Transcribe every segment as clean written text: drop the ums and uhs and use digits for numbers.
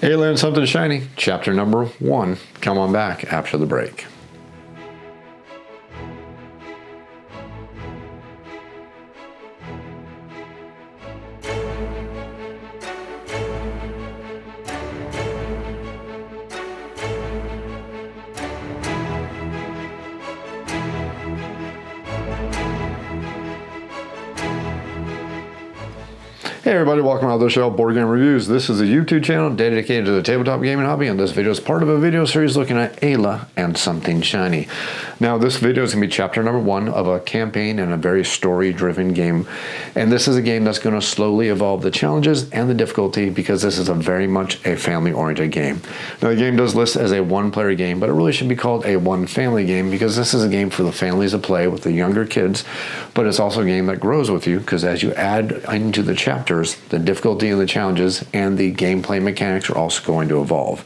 Eila and Something Shiny, chapter number 1. Come on back after the break. Hey everybody, welcome to the show, Board Game Reviews. This is a YouTube channel dedicated to the tabletop gaming hobby, and this video is part of a video series looking at Eila and Something Shiny. Now this video is going to be chapter number 1 of a campaign and a very story-driven game, and this is a game that's going to slowly evolve the challenges and the difficulty because this is a very much a family-oriented game. Now the game does list as a one-player game, but it really should be called a one-family game because this is a game for the families to play with the younger kids, but it's also a game that grows with you because as you add into the chapter, the difficulty and the challenges and the gameplay mechanics are also going to evolve.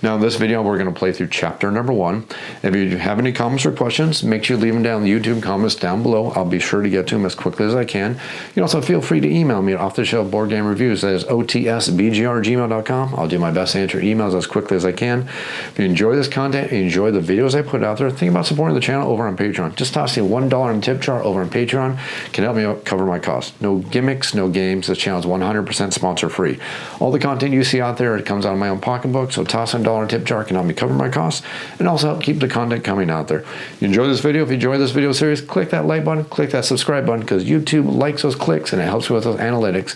Now in this video we're going to play through chapter number 1. If you have any comments or questions, make sure you leave them down in the YouTube comments down below. I'll be sure to get to them as quickly as I can. You can also feel free to email me at off-the-shelf board game reviews. That is otsbgr@gmail.com. I'll do my best to answer emails as quickly as I can. If you enjoy this content and enjoy the videos I put out there, think about supporting the channel over on Patreon. Just toss me $1 in tip jar over on Patreon. Can help me cover my costs. No gimmicks, no games. This channel is 100% sponsor free. All the content you see out there, it comes out of my own pocketbook, so toss in $1 tip jar can help me cover my costs and also help keep the content coming out there. If you enjoy this video, if you enjoy this video series, click that like button, click that subscribe button because YouTube likes those clicks and it helps with those analytics.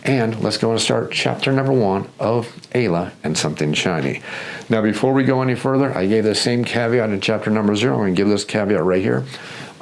And let's go and start chapter number 1 of Eila and Something Shiny. Now before we go any further, I gave the same caveat in chapter number 0. I'm going to give this caveat right here.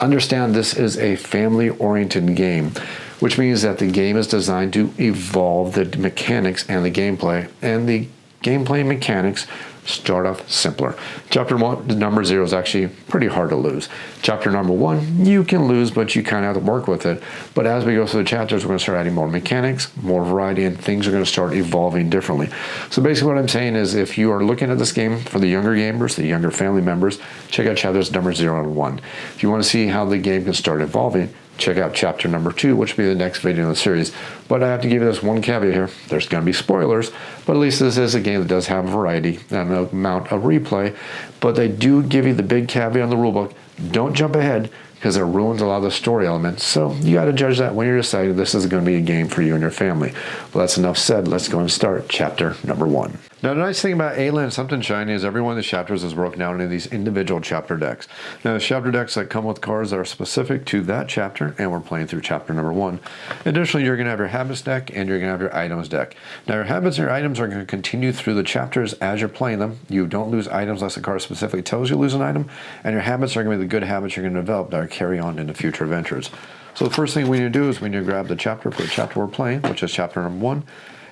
Understand this is a family-oriented game, which means that the game is designed to evolve the mechanics and the gameplay, and the gameplay mechanics start off simpler. Chapter 1, number 0 is actually pretty hard to lose. Chapter number 1, you can lose, but you kind of have to work with it. But as we go through the chapters, we're going to start adding more mechanics, more variety, and things are going to start evolving differently. So basically what I'm saying is if you are looking at this game for the younger gamers, the younger family members, check out chapters number 0 and 1. If you want to see how the game can start evolving, check out chapter number 2, which will be the next video in the series. But I have to give you this one caveat here. There's going to be spoilers, but at least this is a game that does have variety and an amount of replay. But they do give you the big caveat on the rulebook. Don't jump ahead because it ruins a lot of the story elements. So you got to judge that when you're deciding this is going to be a game for you and your family. Well, that's enough said. Let's go and start chapter number 1. Now, the nice thing about Eila and Something Shiny is every one of the chapters is broken down into these individual chapter decks. Now, the chapter decks that come with cards that are specific to that chapter, and we're playing through chapter number 1. Additionally, you're going to have your habits deck, and you're going to have your items deck. Now, your habits and your items are going to continue through the chapters as you're playing them. You don't lose items unless the card specifically tells you to lose an item, and your habits are going to be the good habits you're going to develop that will carry on into future adventures. So the first thing we need to do is we need to grab the chapter for the chapter we're playing, which is chapter number 1.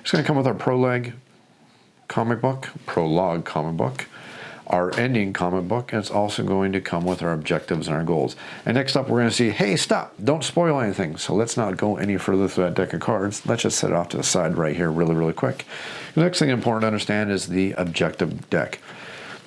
It's going to come with our Prologue comic book, our ending comic book, and it's also going to come with our objectives and our goals. And next up we're going to see, hey, stop, don't spoil anything. So let's not go any further through that deck of cards. Let's just set it off to the side right here really quick. The next thing important to understand is the objective deck.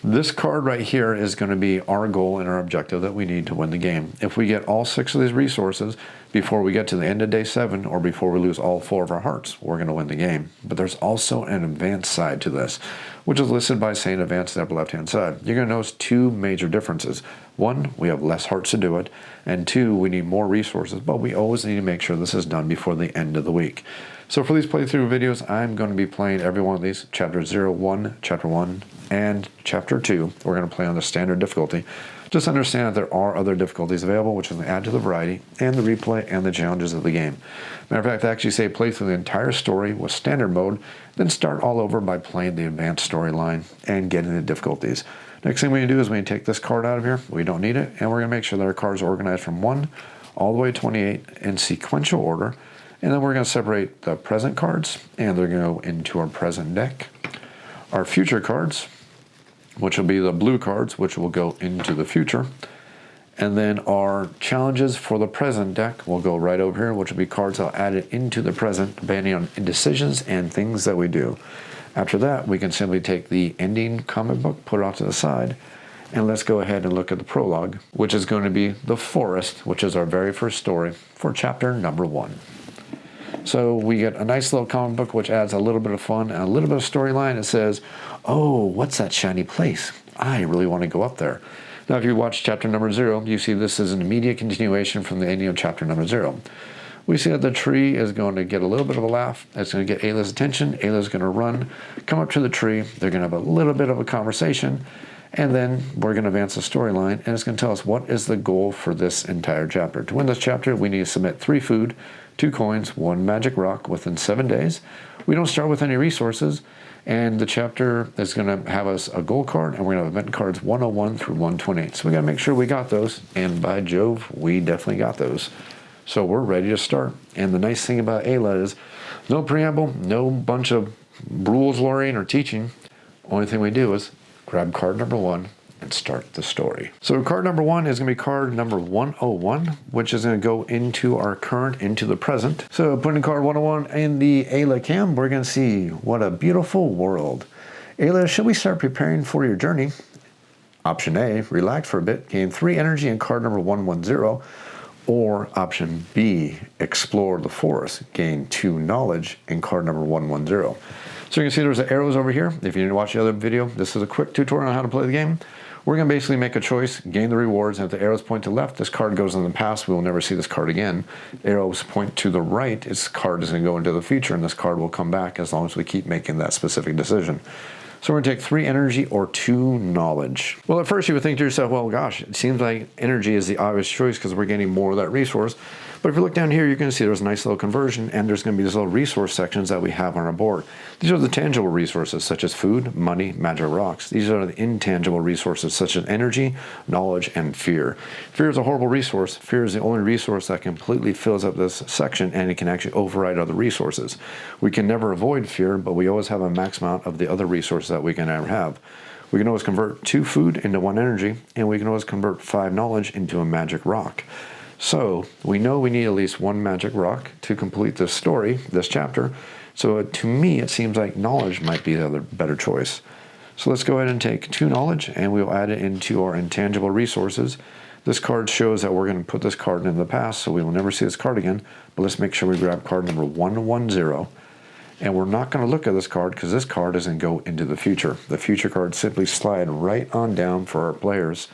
This card right here is going to be our goal and our objective that we need to win the game. If we get all 6 of these resources before we get to the end of day 7 or before we lose all 4 of our hearts, we're going to win the game. But there's also an advanced side to this, which is listed by saying advanced in the upper left-hand side. You're going to notice 2 major differences. 1, we have less hearts to do it, and 2, we need more resources, but we always need to make sure this is done before the end of the week. So for these playthrough videos, I'm going to be playing every one of these, chapter 0, 1, chapter 1, and chapter 2. We're going to play on the standard difficulty. Just understand that there are other difficulties available, which is going to add to the variety and the replay and the challenges of the game. Matter of fact, I actually say play through the entire story with standard mode, then start all over by playing the advanced storyline and getting the difficulties. Next thing we need to do is we need to take this card out of here. We don't need it, and we're going to make sure that our cards are organized from 1 all the way to 28 in sequential order. And then we're going to separate the present cards, and they're going to go into our present deck. Our future cards, which will be the blue cards, which will go into the future. And then our challenges for the present deck will go right over here, which will be cards that are added into the present, depending on decisions and things that we do. After that, we can simply take the ending comic book, put it off to the side, and let's go ahead and look at the prologue, which is going to be The Forest, which is our very first story for chapter number 1. So we get a nice little comic book which adds a little bit of fun and a little bit of storyline. It says, oh, what's that shiny place? I really want to go up there. Now if you watch chapter number 0, you see this is an immediate continuation from the ending of chapter number 0. We see that the tree is going to get a little bit of a laugh. It's going to get Eila's attention. Eila's going to run, come up to the tree. They're going to have a little bit of a conversation. And then we're going to advance the storyline. And it's going to tell us what is the goal for this entire chapter. To win this chapter, we need to submit 3 food, 2 coins, 1 magic rock within 7 days. We don't start with any resources. And the chapter is going to have us a goal card. And we're going to have event cards 101 through 128. So we got to make sure we got those. And by Jove, we definitely got those. So we're ready to start. And the nice thing about Eila is no preamble, no bunch of rules learning or teaching. Only thing we do is grab card number 1 and start the story. So card number 1 is going to be card number 101, which is going to go into our current, into the present. So putting card 101 in the Eila cam, we're going to see what a beautiful world. Eila, should we start preparing for your journey? Option A, relax for a bit, gain 3 energy in card number 110. Or option B, explore the forest, gain 2 knowledge in card number 110. So you can see there's the arrows over here. If you didn't watch the other video, this is a quick tutorial on how to play the game. We're going to basically make a choice, gain the rewards, and if the arrows point to the left, this card goes in the past. We will never see this card again. Arrows point to the right, this card is going to go into the future, and this card will come back as long as we keep making that specific decision. So we're going to take 3 energy or 2 knowledge. Well, at first you would think to yourself, well, gosh, it seems like energy is the obvious choice because we're getting more of that resource. But if you look down here, you're going to see there's a nice little conversion, and there's going to be these little resource sections that we have on our board. These are the tangible resources, such as food, money, magic rocks. These are the intangible resources, such as energy, knowledge, and fear. Fear is a horrible resource. Fear is the only resource that completely fills up this section, and it can actually override other resources. We can never avoid fear, but we always have a max amount of the other resources that we can ever have. We can always convert 2 food into 1 energy, and we can always convert 5 knowledge into a magic rock. So we know we need at least 1 magic rock to complete this story, this chapter. So to me, it seems like knowledge might be the other better choice. So let's go ahead and take 2 knowledge, and we'll add it into our intangible resources. This card shows that we're going to put this card in the past, so we will never see this card again. But let's make sure we grab card number 110. And we're not going to look at this card because this card doesn't go into the future. The future cards simply slide right on down for our players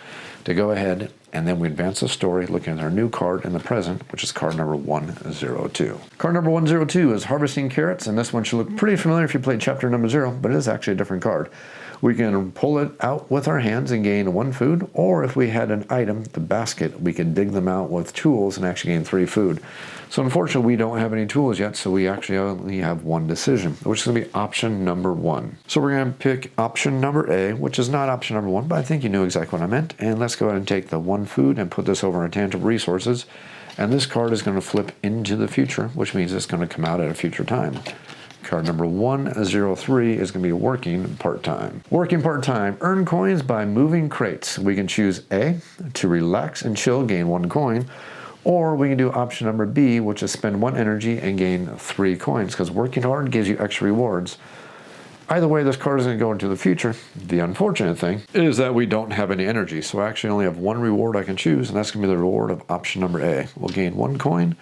to go ahead, and then we advance the story looking at our new card in the present, which is card number 102. Card number 102 is Harvesting Carrots, and this one should look pretty familiar if you played chapter number 0, but it is actually a different card. We can pull it out with our hands and gain 1 food, or if we had an item, the basket, we can dig them out with tools and actually gain 3 food. So unfortunately, we don't have any tools yet, so we actually only have 1 decision, which is going to be option number 1. So we're going to pick option number A, which is not option number 1, but I think you knew exactly what I meant. And let's go ahead and take the 1 food and put this over our tangible resources. And this card is going to flip into the future, which means it's going to come out at a future time. Card number 103 is going to be working part-time. Working part-time, earn coins by moving crates. We can choose A, to relax and chill, gain 1 coin, or we can do option number B, which is spend 1 energy and gain 3 coins, because working hard gives you extra rewards. Either way, this card is going to go into the future. The unfortunate thing is that we don't have any energy, so I actually only have 1 reward I can choose, and that's going to be the reward of option number A. We'll gain 1 coin,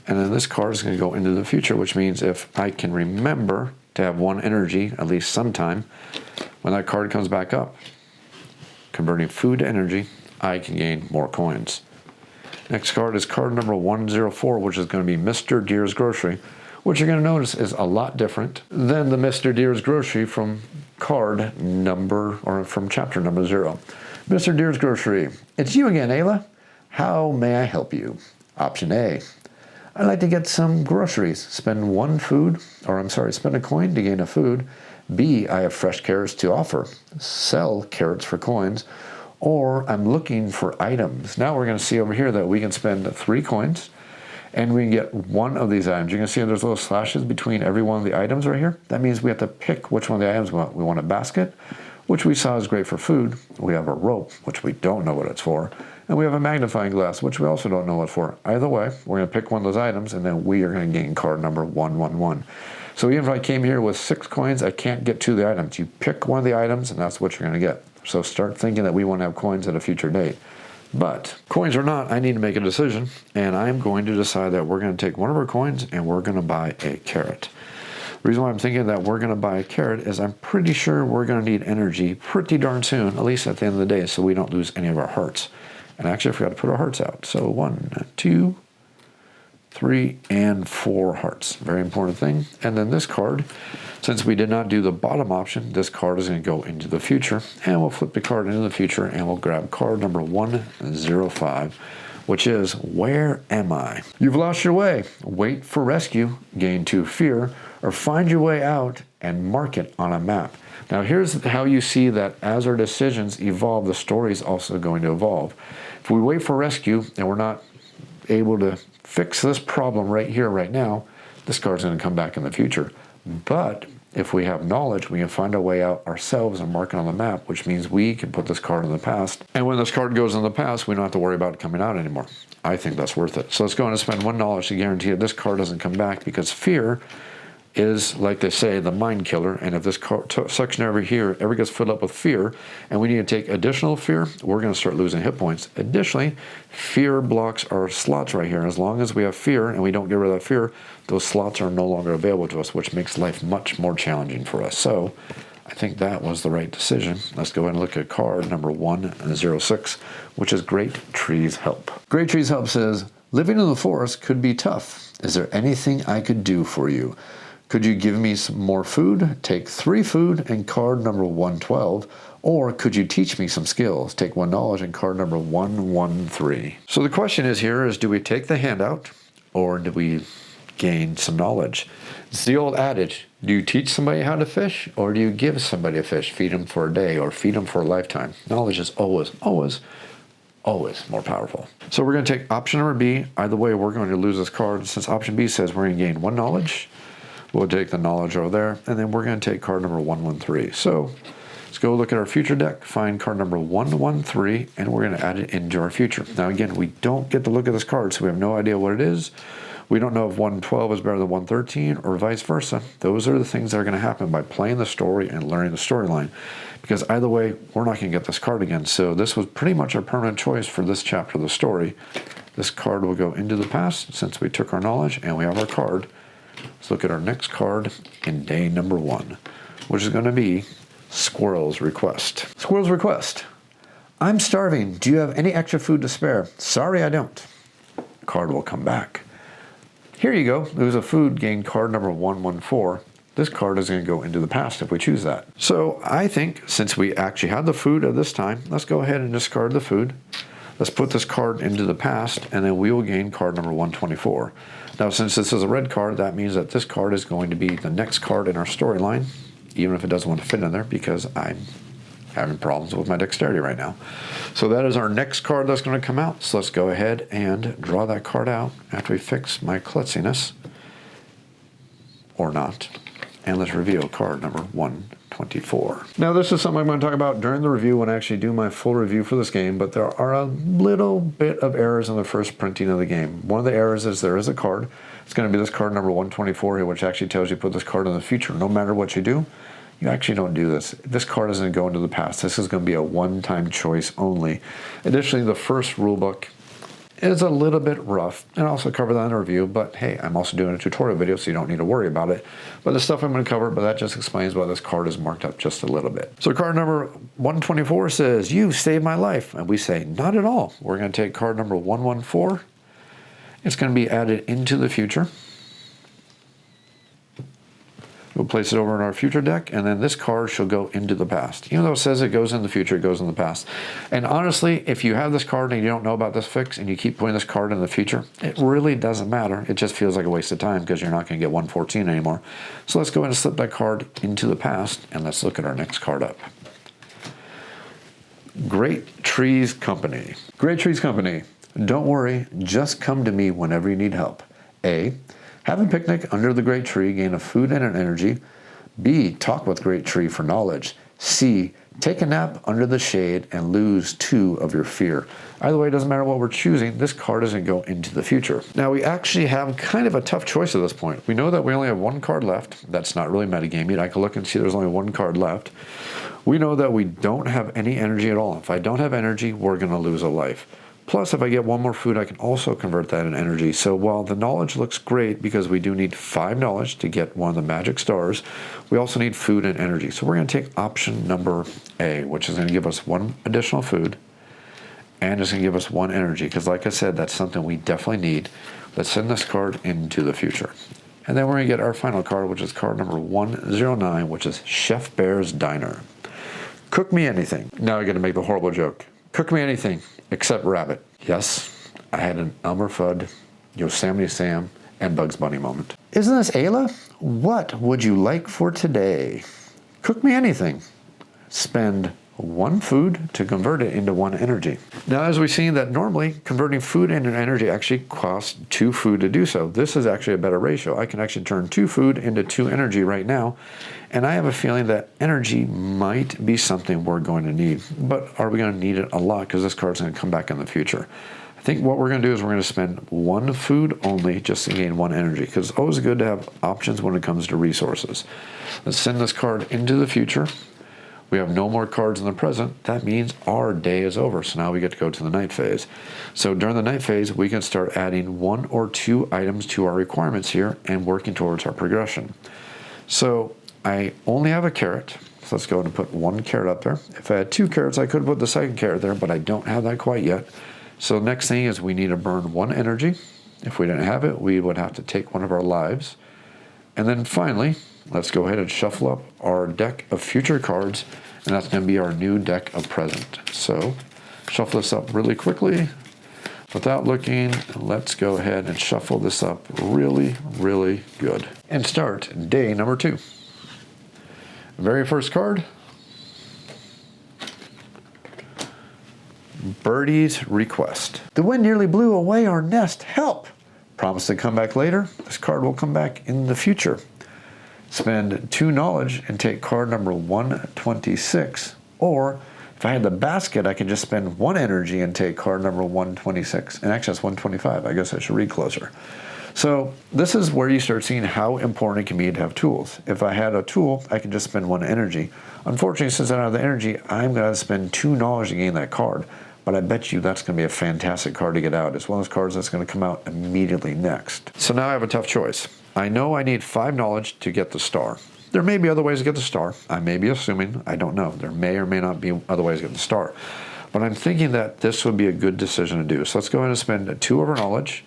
and then this card is going to go into the future, which means if I can remember to have 1 energy at least sometime, when that card comes back up, converting food to energy, I can gain more coins. Next card is card number 104, which is going to be Mr. Deer's Grocery, which you're going to notice is a lot different than the Mr. Deer's Grocery from card number, or from chapter number 0. Mr. Deer's Grocery. It's you again, Eila. How may I help you? Option A. I'd like to get some groceries. Spend a coin to gain a food. B, I have fresh carrots to offer. Sell carrots for coins. Or I'm looking for items. Now we're going to see over here that we can spend 3 coins and we can get 1 of these items. You can see there's little slashes between every one of the items right here. That means we have to pick which one of the items we want. We want a basket, which we saw is great for food. We have a rope, which we don't know what it's for. And we have a magnifying glass, which we also don't know what for. Either way, we're going to pick one of those items, and then we are going to gain card number 111. So even if I came here with 6 coins, I can't get 2 of the items. You pick one of the items, and that's what you're going to get. So start thinking that we want to have coins at a future date. But coins or not, I need to make a decision, and I'm going to decide that we're going to take one of our coins and we're going to buy a carrot. The reason why I'm thinking that we're going to buy a carrot is I'm pretty sure we're going to need energy pretty darn soon, at least at the end of the day, so we don't lose any of our hearts. And actually, I forgot to put our hearts out. So 1, 2, 3, and 4 hearts. Very important thing. And then this card, since we did not do the bottom option, this card is going to go into the future. And we'll flip the card into the future and we'll grab card number 105, which is, where am I? You've lost your way. Wait for rescue, gain 2 fear, or find your way out and mark it on a map. Now here's how you see that as our decisions evolve, the story is also going to evolve. If we wait for rescue and we're not able to fix this problem right here, right now, this card's going to come back in the future. But if we have knowledge, we can find our way out ourselves and mark it on the map, which means we can put this card in the past. And when this card goes in the past, we don't have to worry about it coming out anymore. I think that's worth it. So let's go in and spend 1 knowledge to guarantee that this card doesn't come back, because fear is, like they say, the mind killer. And if this section over here ever gets filled up with fear and we need to take additional fear, we're going to start losing hit points. Additionally, fear blocks our slots right here. As long as we have fear and we don't get rid of that fear, those slots are no longer available to us, which makes life much more challenging for us. So I think that was the right decision. Let's go ahead and look at card number 106, which is Great Tree's Help. Great Tree's Help says, living in the forest could be tough. Is there anything I could do for you? Could you give me some more food? Take 3 food and card number 112. Or could you teach me some skills? Take 1 knowledge and card number 113. So the question is here is, do we take the handout or do we gain some knowledge? It's the old adage, do you teach somebody how to fish or do you give somebody a fish? Feed them for a day or feed them for a lifetime. Knowledge is always more powerful. So we're going to take option number B. Either way, we're going to lose this card. Since option B says we're going to gain 1 knowledge, we'll take the knowledge over there, and then we're going to take card number 113. So let's go look at our future deck, find card number 113, and we're going to add it into our future. Now again, we don't get to look at this card, so we have no idea what it is. We don't know if 112 is better than 113 or vice versa. Those are the things that are going to happen by playing the story and learning the storyline. Because either way, we're not going to get this card again. So this was pretty much our permanent choice for this chapter of the story. This card will go into the past since we took our knowledge and we have our card. Let's look at our next card in day number 1, which is going to be Squirrel's Request. Squirrel's Request. I'm starving. Do you have any extra food to spare? Sorry, I don't. Card will come back. Here you go. There's a food gain card number 114. This card is going to go into the past if we choose that. So I think since we actually had the food at this time, let's go ahead and discard the food. Let's put this card into the past, and then we will gain card number 124. Now, since this is a red card, that means that this card is going to be the next card in our storyline, even if it doesn't want to fit in there, because I'm having problems with my dexterity right now. So that is our next card that's going to come out. So let's go ahead and draw that card out after we fix my klutziness, or not. And let's reveal card number 124. Now this is something I'm going to talk about during the review when I actually do my full review for this game, but there are a little bit of errors in the first printing of the game. One of the errors is there is a card. It's going to be this card number 124 here, which actually tells you to put this card in the future. No matter what you do, you actually don't do this. This card isn't going to go into the past. This is going to be a one-time choice only. Additionally, the first rule book is a little bit rough, and I'll also cover that in a review, but hey, I'm also doing a tutorial video, so you don't need to worry about it. But the stuff I'm going to cover, but that just explains why this card is marked up just a little bit. So card number 124 says, "You saved my life." And we say, not at all. We're going to take card number 114. It's going to be added into the future. We'll place it over in our future deck, and then this card shall go into the past. Even though it says it goes in the future, it goes in the past. And honestly, if you have this card and you don't know about this fix, and you keep putting this card in the future, it really doesn't matter. It just feels like a waste of time because you're not going to get 114 anymore. So let's go ahead and slip that card into the past, and let's look at our next card up. Great Trees Company. Great Trees Company. Don't worry, just come to me whenever you need help. A, have a picnic under the great tree, gain a food and an energy. B, talk with great tree for knowledge. C, Take a nap under the shade and lose 2 of your fear. Either way, it doesn't matter what we're choosing, this card is going to go into the future. Now, we actually have kind of a tough choice at this point. We know that we only have 1 card left. That's not really metagaming. I can look and see there's only 1 card left. We know that we don't have any energy at all. If I don't have energy, we're going to lose a life. Plus, if I get 1 more food, I can also convert that into energy. So while the knowledge looks great because we do need 5 knowledge to get 1 of the magic stars, we also need food and energy. So we're going to take option number A, which is going to give us 1 additional food, and it's going to give us 1 energy, because like I said, that's something we definitely need. Let's send this card into the future. And then we're going to get our final card, which is card number 109, which is Chef Bear's Diner. Cook me anything. Now I got to make the horrible joke. Cook me anything except rabbit. Yes, I had an Elmer Fudd, Yosemite Sam, and Bugs Bunny moment. Isn't this Eila? What would you like for today? Cook me anything. Spend 1 food to convert it into 1 energy. Now, as we've seen that normally converting food into energy actually costs 2 food to do so. This is actually a better ratio. I can actually turn 2 food into 2 energy right now. And I have a feeling that energy might be something we're going to need. But are we going to need it a lot? Because this card's going to come back in the future. I think what we're going to do is we're going to spend 1 food only just to gain 1 energy. Because it's always good to have options when it comes to resources. Let's send this card into the future. We have no more cards in the present. That means our day is over. So now we get to go to the night phase. So during the night phase, we can start adding 1 or 2 items to our requirements here and working towards our progression. So I only have a carrot. So let's go ahead and put 1 carrot up there. If I had 2 carrots, I could put the 2nd carrot there, but I don't have that quite yet. So next thing is we need to burn 1 energy. If we didn't have it, we would have to take 1 of our lives. And then finally, let's go ahead and shuffle up our deck of future cards, and that's going to be our new deck of present. So shuffle this up really quickly. Without looking, let's go ahead and shuffle this up really, really good. And start day number 2. Very first card, Birdie's Request. The wind nearly blew away our nest. Help! Promise to come back later. This card will come back in the future. Spend 2 knowledge and take card number 126. Or if I had the basket, I can just spend 1 energy and take card number 126. And actually, that's 125. I guess I should read closer. So this is where you start seeing how important it can be to have tools. If I had a tool, I can just spend 1 energy. Unfortunately, since I don't have the energy, I'm going to spend 2 knowledge to gain that card. But I bet you that's going to be a fantastic card to get out. It's one of those cards that's going to come out immediately next. So now I have a tough choice. I know I need 5 knowledge to get the star. There may be other ways to get the star. I may be assuming. I don't know. There may or may not be other ways to get the star. But I'm thinking that this would be a good decision to do. So let's go ahead and spend 2 of our knowledge.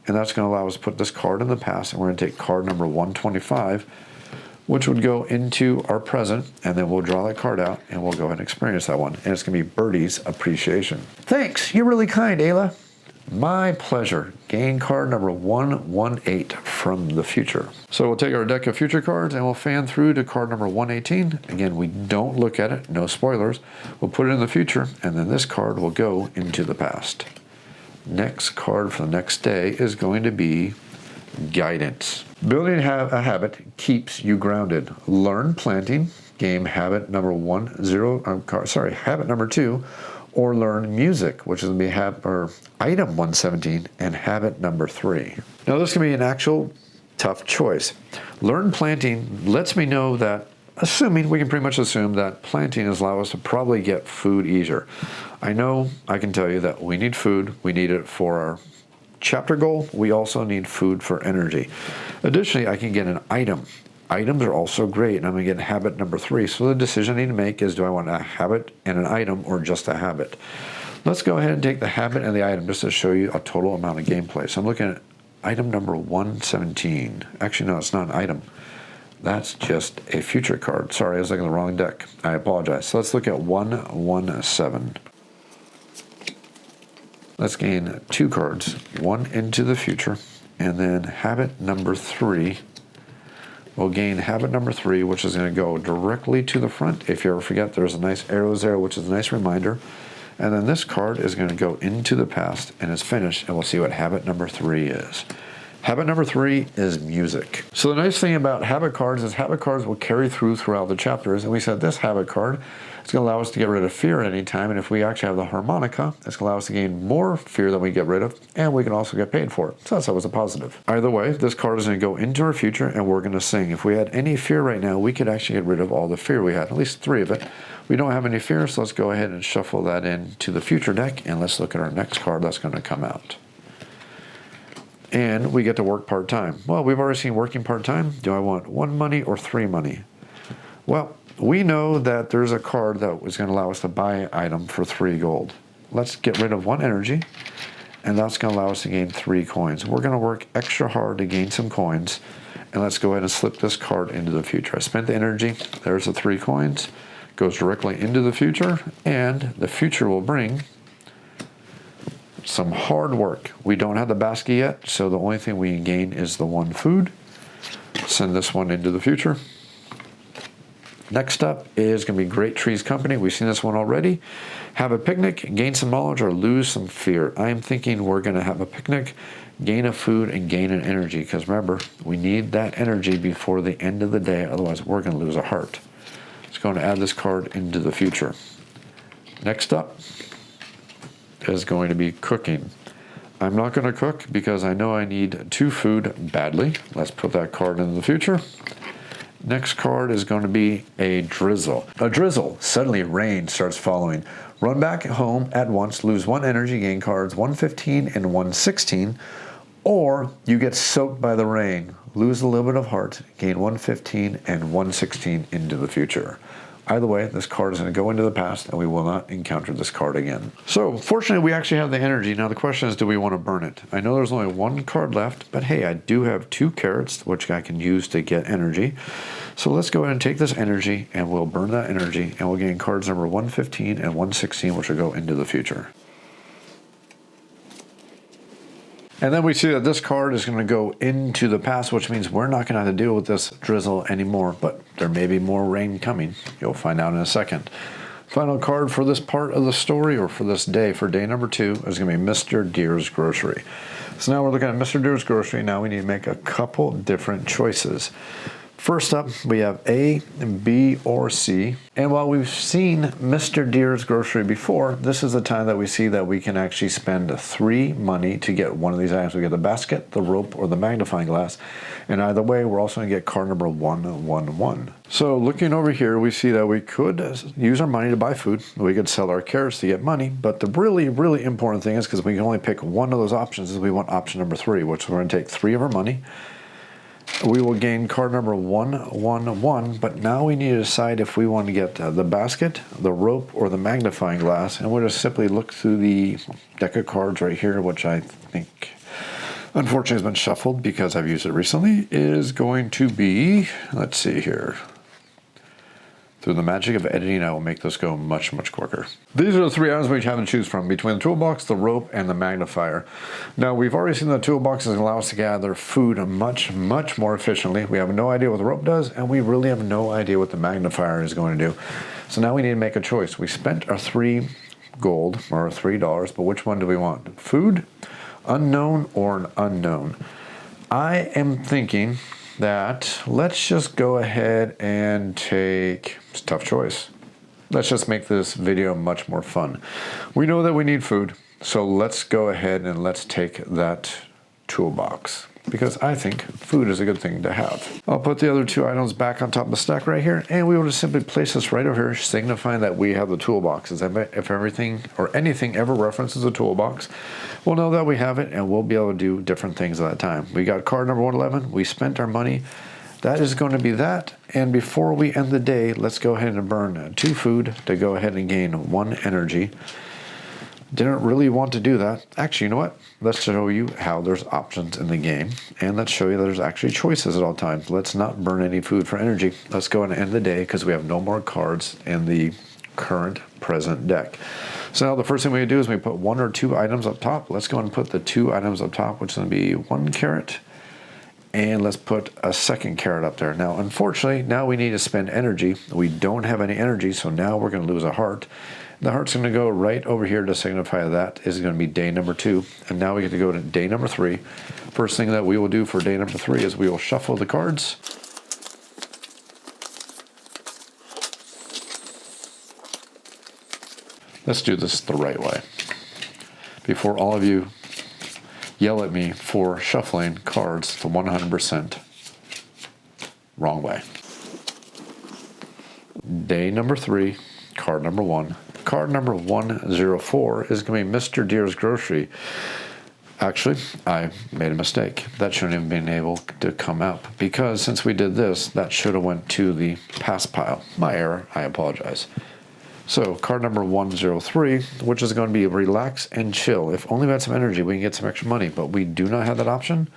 And that's going to allow us to put this card in the past. And we're going to take card number 125, which would go into our present. And then we'll draw that card out and we'll go ahead and experience that one. And it's going to be Birdie's Appreciation. Thanks. You're really kind, Eila. My pleasure. Gain card number 118 from the future. So we'll take our deck of future cards and we'll fan through to card number 118. Again, we don't look at it. No spoilers. We'll put it in the future. And then this card will go into the past. Next card for the next day is going to be Guidance. Building a habit keeps you grounded. Learn planting. Game habit number 2. Or learn music, which is going to be item 117 and habit number 3. Now this can be an actual tough choice. Learn planting lets me know that, we can pretty much assume that planting is allow us to probably get food easier. I know I can tell you that we need food. We need it for our chapter goal. We also need food for energy. Additionally, I can get an item. Items are also great, and I'm going to get habit number 3. So the decision I need to make is, do I want a habit and an item or just a habit? Let's go ahead and take the habit and the item just to show you a total amount of gameplay. So I'm looking at item number 117. Actually, no, it's not an item. That's just a future card. Sorry, I was looking at the wrong deck. I apologize. So let's look at 117. Let's gain 2 cards, 1 into the future, and then habit number 3. We'll gain habit number 3, which is going to go directly to the front. If you ever forget, there's a nice arrows there, which is a nice reminder. And then this card is going to go into the past, and it's finished, and we'll see what habit number 3 is. Habit number 3 is music. So the nice thing about habit cards is habit cards will carry throughout the chapters. And we said this habit card is going to allow us to get rid of fear at any time. And if we actually have the harmonica, it's going to allow us to gain more fear than we get rid of. And we can also get paid for it. So that's always a positive. Either way, this card is going to go into our future and we're going to sing. If we had any fear right now, we could actually get rid of all the fear we had, at least 3 of it. We don't have any fear, so let's go ahead and shuffle that into the future deck. And let's look at our next card that's going to come out. And we get to work part-time. Well, we've already seen working part-time. Do I want 1 money or 3 money? Well, we know that there's a card that is going to allow us to buy an item for 3 gold. Let's get rid of 1 energy, and that's going to allow us to gain 3 coins. We're going to work extra hard to gain some coins, and let's go ahead and slip this card into the future. I spent the energy. There's the 3 coins. Goes directly into the future, and the future will bring some hard work. We don't have the basket yet, so the only thing we can gain is the 1 food. Send this one into the future. Next up is going to be Great Trees Company. We've seen this one already. Have a picnic, gain some knowledge, or lose some fear. I'm thinking we're going to have a picnic, gain a food, and gain an energy. Because remember, we need that energy before the end of the day. Otherwise, we're going to lose a heart. It's going to add this card into the future. Next up is going to be cooking. I'm not going to cook because I know I need 2 food badly. Let's put that card into the future. Next card is going to be a drizzle. A drizzle, suddenly rain starts following. Run back home at once, lose 1 energy, gain cards 115 and 116, or you get soaked by the rain, lose a little bit of heart, gain 115 and 116 into the future. Either way, this card is going to go into the past and we will not encounter this card again. So, fortunately, we actually have the energy. Now, the question is, do we want to burn it? I know there's only 1 card left, but hey, I do have 2 carrots, which I can use to get energy. So let's go ahead and take this energy and we'll burn that energy and we'll gain cards number 115 and 116, which will go into the future. And then we see that this card is going to go into the past, which means we're not going to have to deal with this drizzle anymore, but there may be more rain coming. You'll find out in a second. Final card for this part of the story, or for this day, for day number 2, is going to be Mr. Deer's Grocery. So now we're looking at Mr. Deer's Grocery. Now we need to make a couple different choices. First up, we have A, B, or C. And while we've seen Mr. Deer's Grocery before, this is the time that we see that we can actually spend 3 money to get one of these items. We get the basket, the rope, or the magnifying glass. And either way, we're also going to get card number 111. So looking over here, we see that we could use our money to buy food. We could sell our carrots to get money. But the really, really important thing is, because we can only pick one of those options, is we want option number 3, which we're going to take 3 of our money. We will gain card number 111, but now we need to decide if we want to get the basket, the rope, or the magnifying glass. And we'll just simply look through the deck of cards right here, which I think, unfortunately, has been shuffled because I've used it recently, is going to be, let's see here. Through the magic of editing, I will make this go much, much quicker. These are the 3 items we have to choose from, between the toolbox, the rope, and the magnifier. Now, we've already seen the toolboxes allow us to gather food much, much more efficiently. We have no idea what the rope does, and we really have no idea what the magnifier is going to do. So now we need to make a choice. We spent our 3 gold, or $3, but which one do we want? Food, unknown, or an unknown? I am thinking that let's just go ahead and take, it's a tough choice. Let's just make this video much more fun. We know that we need food, so let's go ahead and let's take that toolbox, because I think food is a good thing to have. I'll put the other 2 items back on top of the stack right here, and we will just simply place this right over here, signifying that we have the toolboxes. If everything or anything ever references a toolbox, we'll know that we have it, and we'll be able to do different things at that time. We got card number 111. We spent our money. That is going to be that. And before we end the day, let's go ahead and burn 2 food to go ahead and gain 1 energy. Didn't really want to do that. Actually, you know what? Let's show you how there's options in the game. And let's show you that there's actually choices at all times. Let's not burn any food for energy. Let's go and end the day because we have no more cards in the current present deck. So now the first thing we do is we put 1 or 2 items up top. Let's go and put the 2 items up top, which is going to be 1 carrot And let's put a second carrot up there. Now, unfortunately, now we need to spend energy. We don't have any energy, so now we're going to lose a heart. The heart's going to go right over here to signify that is going to be day number 2. And now we get to go to day number 3. First thing that we will do for day number 3 is we will shuffle the cards. Let's do this the right way. Before all of you yell at me for shuffling cards the 100% wrong way. Day number 3, card number 1. Card number 104 is going to be Mr. Deer's Grocery. Actually, I made a mistake. That shouldn't have been able to come up because since we did this, that should have went to the pass pile. My error, I apologize. So card number 103, which is going to be relax and chill. If only we had some energy, we can get some extra money, but we do not have that option.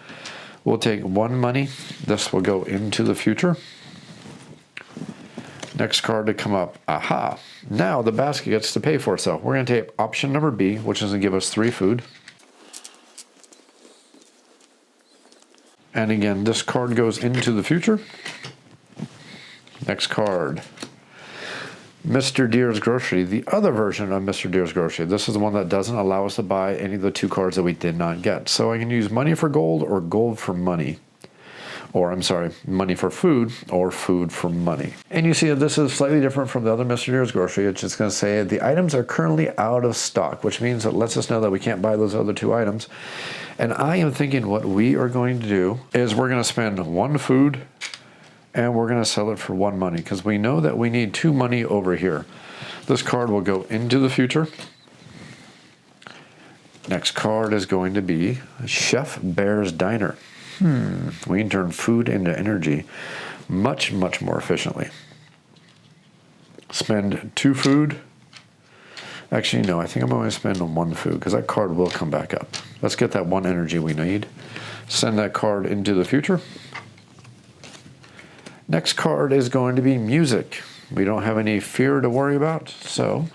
We'll take 1 money. This will go into the future. Next card to come up, aha. Now the basket gets to pay for itself. We're going to take option number B, which is going to give us 3 food. And again, this card goes into the future. Next card. Mr. Deer's Grocery, the other version of Mr. Deer's Grocery. This is the one that doesn't allow us to buy any of the 2 cards that we did not get. So I can use money for gold or gold for money. Or, I'm sorry, money for food or food for money. And you see that this is slightly different from the other Mr. Deer's Grocery. It's just going to say the items are currently out of stock, which means it lets us know that we can't buy those other 2 items. And I am thinking what we are going to do is we're going to spend 1 food and we're going to sell it for 1 money because we know that we need 2 money over here. This card will go into the future. Next card is going to be Chef Bear's Diner. We can turn food into energy much, much more efficiently. Spend 2 food. Actually, no, I think I'm going to spend 1 food because that card will come back up. Let's get that 1 energy we need. Send that card into the future. Next card is going to be music. We don't have any fear to worry about, so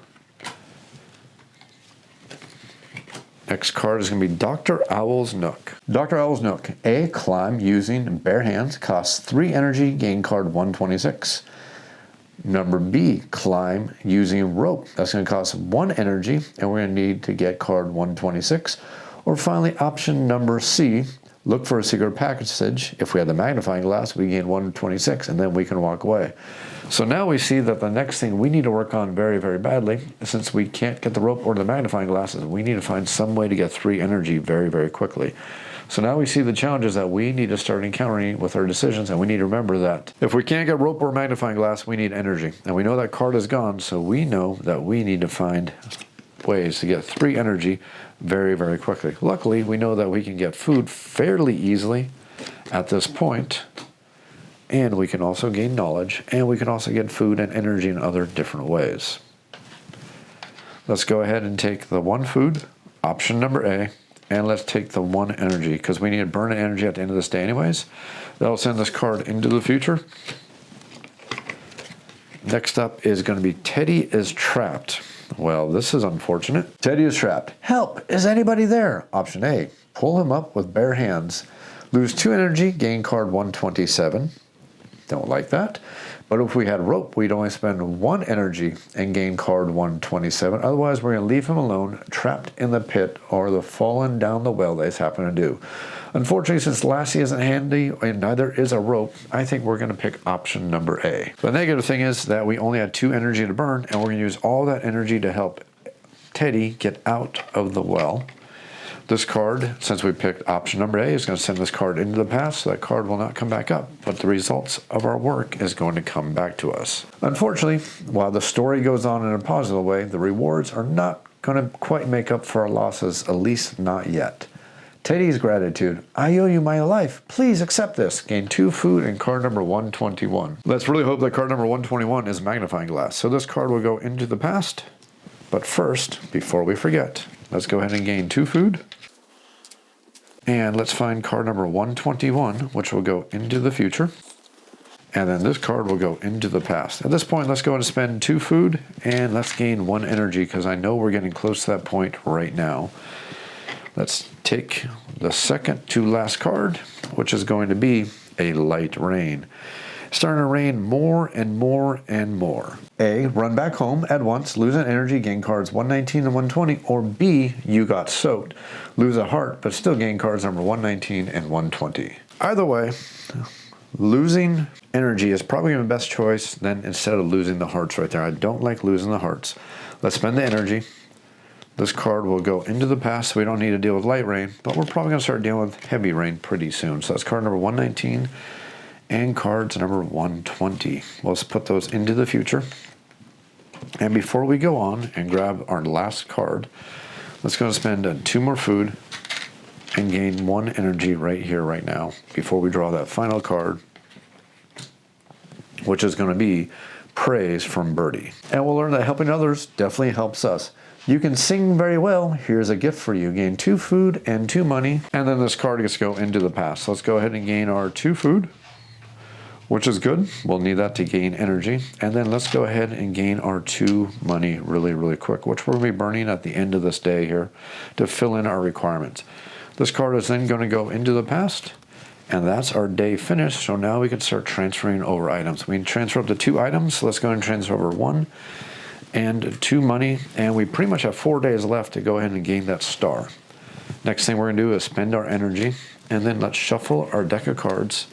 next card is going to be Dr. Owl's Nook. Dr. Owl's Nook. A, climb using bare hands. Costs 3 energy. Gain card 126. Number B, climb using rope. That's going to cost 1 energy, and we're going to need to get card 126. Or finally, option number C, look for a secret passage. If we have the magnifying glass, we gain 126, and then we can walk away. So now we see that the next thing we need to work on very, very badly, since we can't get the rope or the magnifying glasses, we need to find some way to get 3 energy very, very quickly. So now we see the challenges that we need to start encountering with our decisions, and we need to remember that if we can't get rope or magnifying glass, we need energy. And we know that card is gone, so we know that we need to find ways to get 3 energy very, very quickly. Luckily, we know that we can get food fairly easily at this point, and we can also gain knowledge, and we can also get food and energy in other different ways. Let's go ahead and take the 1 food, option number A, and let's take the 1 energy, because we need to burn an energy at the end of this day anyways. That'll send this card into the future. Next up is going to be Teddy is Trapped. Well, this is unfortunate. Teddy is trapped. Help! Is anybody there? Option A, pull him up with bare hands. Lose 2 energy, gain card 127. Don't like that. But if we had rope, we'd only spend 1 energy and gain card 127. Otherwise, we're going to leave him alone, trapped in the pit or the fallen down the well that he's happened to do. Unfortunately, since Lassie isn't handy and neither is a rope, I think we're going to pick option number A. The negative thing is that we only had 2 energy to burn, and we're going to use all that energy to help Teddy get out of the well. This card, since we picked option number A, is going to send this card into the past, so that card will not come back up. But the results of our work is going to come back to us. Unfortunately, while the story goes on in a positive way, the rewards are not going to quite make up for our losses, at least not yet. Teddy's gratitude. I owe you my life. Please accept this. Gain 2 food and card number 121. Let's really hope that card number 121 is magnifying glass. So this card will go into the past. But first, before we forget, let's go ahead and gain 2 food. And let's find card number 121, which will go into the future. And then this card will go into the past. At this point, let's go and spend 2 food, and let's gain 1 energy, because I know we're getting close to that point right now. Let's take the second to last card, which is going to be a light rain. Starting to rain more and more and more. A, run back home at once, lose an energy, gain cards 119 and 120, or B, you got soaked, lose a heart, but still gain cards number 119 and 120. Either way, losing energy is probably the best choice then instead of losing the hearts right there. I don't like losing the hearts. Let's spend the energy. This card will go into the past, so we don't need to deal with light rain, but we're probably going to start dealing with heavy rain pretty soon. So that's card number 119 and cards number 120. Let's put those into the future. And before we go on and grab our last card, let's go spend 2 more food and gain 1 energy right here, right now, before we draw that final card, which is going to be Praise from Birdie. And we'll learn that helping others definitely helps us. You can sing very well. Here's a gift for you. Gain 2 food and 2 money. And then this card gets to go into the past. So let's go ahead and gain our 2 food, which is good. We'll need that to gain energy. And then let's go ahead and gain our 2 money really, really quick, which we'll be burning at the end of this day here to fill in our requirements. This card is then going to go into the past, and that's our day finished. So now we can start transferring over items. We can transfer up to 2 items. So let's go and transfer over 1 and 2 money. And we pretty much have 4 days left to go ahead and gain that star. Next thing we're going to do is spend our energy, and then let's shuffle our deck of cards.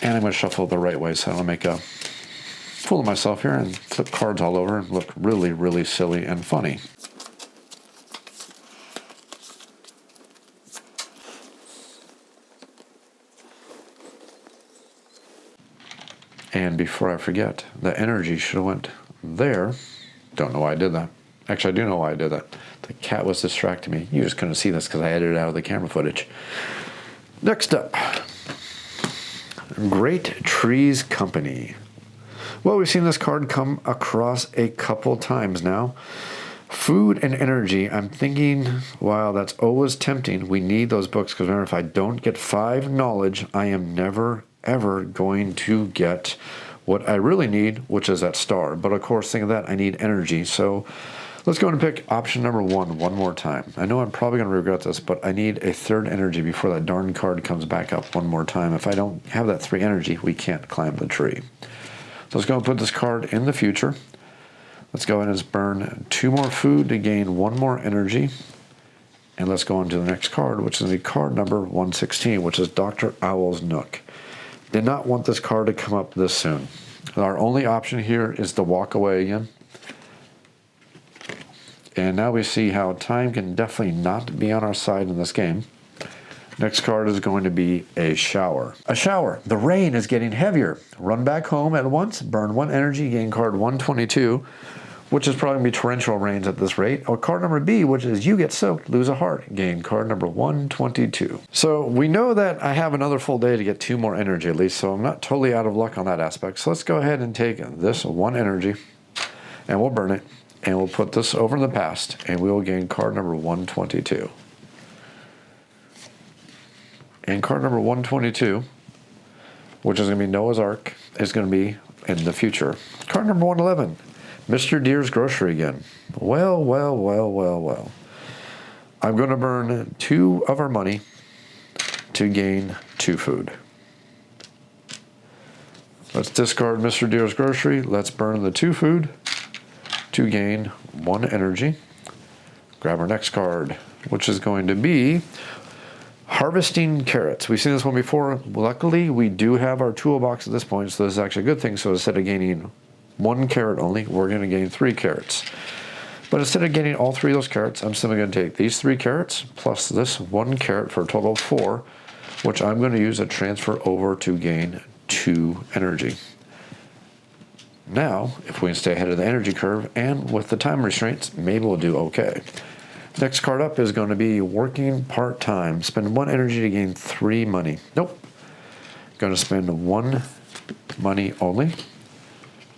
And I'm going to shuffle it the right way so I don't make a fool of myself here and flip cards all over and look really, really silly and funny. And before I forget, the energy should have went there. Don't know why I did that. Actually, I do know why I did that. The cat was distracting me. You just couldn't see this because I edited it out of the camera footage. Next up, Great Trees Company. Well, we've seen this card come across a couple times now. Food and energy. I'm thinking, wow, that's always tempting. We need those books because remember, if I don't get 5 knowledge, I am never, ever going to get what I really need, which is that star. But of course, think of that, I need energy. So let's go and pick option number 1 one more time. I know I'm probably going to regret this, but I need a 3rd energy before that darn card comes back up one more time. If I don't have that 3 energy, we can't climb the tree. So let's go and put this card in the future. Let's go ahead and burn 2 more food to gain 1 more energy. And let's go on to the next card, which is the card number 116, which is Dr. Owl's Nook. Did not want this card to come up this soon. Our only option here is to walk away again. And now we see how time can definitely not be on our side in this game. Next card is going to be a shower. A shower. The rain is getting heavier. Run back home at once, burn 1 energy, gain card 122, which is probably going to be torrential rains at this rate. Or card number B, which is you get soaked, lose a heart, gain card number 122. So we know that I have another full day to get 2 more energy at least, so I'm not totally out of luck on that aspect. So let's go ahead and take this 1 energy, and we'll burn it, and we'll put this over in the past, and we will gain card number 122. And card number 122, which is going to be Noah's Ark, is going to be in the future. Card number 111, Mr. Deer's Grocery again. Well, well, well, well, well. I'm going to burn 2 of our money to gain 2 food. Let's discard Mr. Deer's Grocery. Let's burn the 2 food to gain 1 energy. Grab our next card, which is going to be Harvesting Carrots. We've seen this one before. Luckily, we do have our toolbox at this point, so this is actually a good thing. So instead of gaining 1 carrot only, we're going to gain 3 carrots. But instead of getting all 3 of those carrots, I'm simply going to take these 3 carrots plus this 1 carrot for a total of 4, which I'm going to use to transfer over to gain 2 energy. Now, if we can stay ahead of the energy curve and with the time restraints, maybe we'll do okay. Next card up is going to be Working Part-Time. Spend 1 energy to gain 3 money. Nope. Going to spend 1 money only.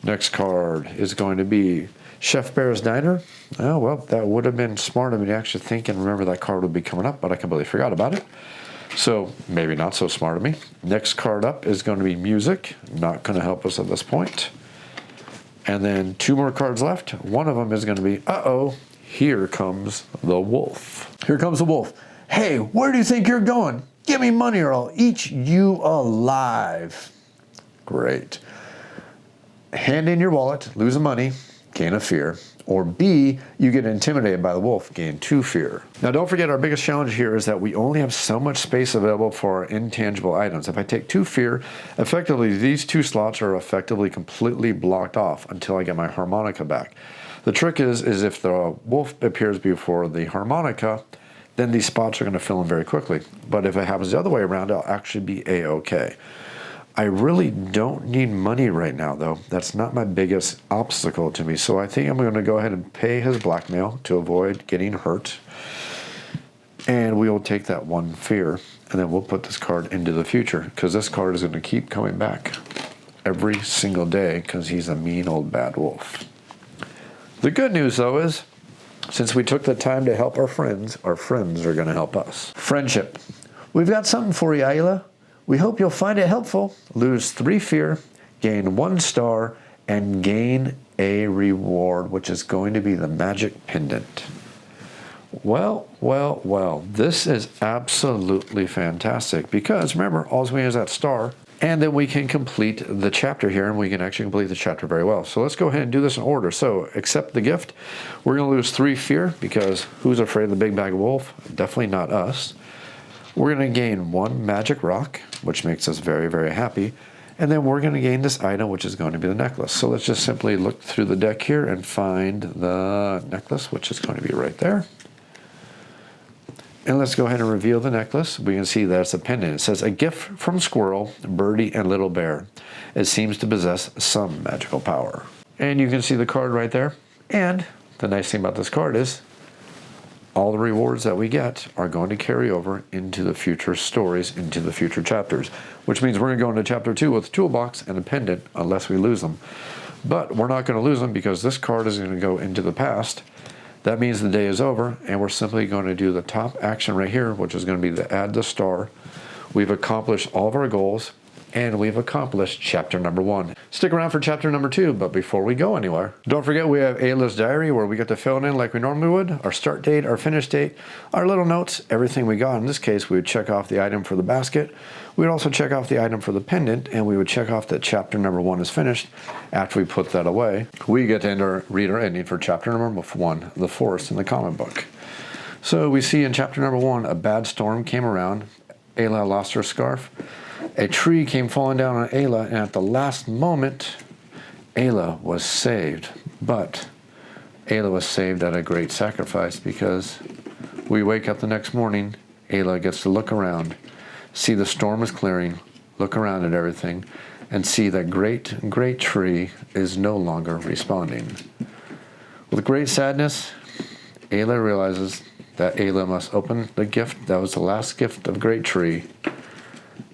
Next card is going to be Chef Bear's Diner. Oh, well, that would have been smart of me to actually think and remember that card would be coming up, but I completely forgot about it. So maybe not so smart of me. Next card up is going to be Music. Not going to help us at this point. And then 2 more cards left. One of them is going to be, here comes the wolf. Here comes the wolf. Hey, where do you think you're going? Give me money or I'll eat you alive. Great. Hand in your wallet, lose the money, gain a fear. Or B, you get intimidated by the wolf, gain 2 fear. Now don't forget, our biggest challenge here is that we only have so much space available for our intangible items. If I take 2 fear, effectively these 2 slots are effectively completely blocked off until I get my harmonica back. The trick is if the wolf appears before the harmonica, then these spots are going to fill in very quickly. But if it happens the other way around, I'll actually be A-okay. I really don't need money right now, though. That's not my biggest obstacle to me. So I think I'm going to go ahead and pay his blackmail to avoid getting hurt. And we will take that 1 fear, and then we'll put this card into the future, because this card is going to keep coming back every single day because he's a mean old bad wolf. The good news, though, is since we took the time to help our friends are going to help us. Friendship. We've got something for you, Eila. We hope you'll find it helpful. Lose 3 fear, gain 1 star, and gain a reward, which is going to be the magic pendant. Well, this is absolutely fantastic because remember, all we need is that star, and then we can complete the chapter here, and we can actually complete the chapter very well. So let's go ahead and do this in order. So accept the gift. We're going to lose 3 fear because who's afraid of the big bad wolf? Definitely not us. We're going to gain 1 magic rock, which makes us very, very happy. And then we're going to gain this item, which is going to be the necklace. So let's just simply look through the deck here and find the necklace, which is going to be right there. And let's go ahead and reveal the necklace. We can see that it's a pendant. It says, a gift from Squirrel, Birdie, and Little Bear. It seems to possess some magical power. And you can see the card right there. And the nice thing about this card is all the rewards that we get are going to carry over into the future stories, into the future chapters, which means we're going to go into chapter 2 with a toolbox and a pendant unless we lose them. But we're not going to lose them because this card is going to go into the past. That means the day is over, and we're simply going to do the top action right here, which is going to be to add the star. We've accomplished all of our goals, and we've accomplished chapter number 1. Stick around for chapter number 2, but before we go anywhere, don't forget we have Eila's diary where we get to fill it in like we normally would, our start date, our finish date, our little notes, everything we got. In this case, we would check off the item for the basket. We would also check off the item for the pendant, and we would check off that chapter number 1 is finished. After we put that away, we get to read our ending for chapter number 1, The Forest in the comic book. So we see in chapter number 1, a bad storm came around. Eila lost her scarf. A tree came falling down on Eila, and at the last moment, Eila was saved. But Eila was saved at a great sacrifice because we wake up the next morning, Eila gets to look around, see the storm is clearing, look around at everything, and see that great tree is no longer responding. With great sadness, Eila realizes that Eila must open the gift that was the last gift of great tree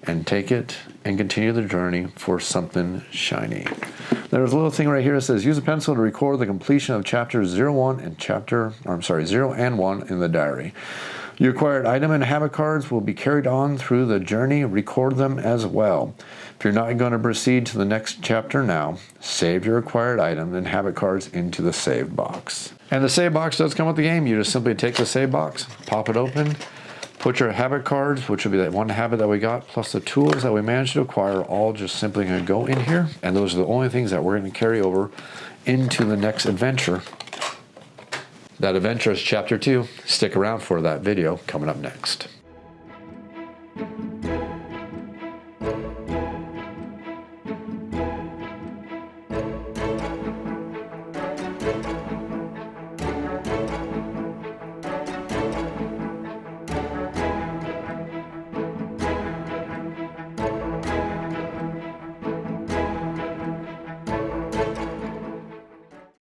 and take it and continue the journey for something shiny. There's a little thing right here that says, use a pencil to record the completion of chapters 0 and 1 in the diary. Your acquired item and habit cards will be carried on through the journey. Record them as well. If you're not going to proceed to the next chapter now, save your acquired item and habit cards into the save box. And the save box does come with the game. You just simply take the save box, pop it open, put your habit cards, which will be that 1 habit that we got, plus the tools that we managed to acquire, all just simply going to go in here. And those are the only things that we're going to carry over into the next adventure. That adventure is chapter 2. Stick around for that video coming up next.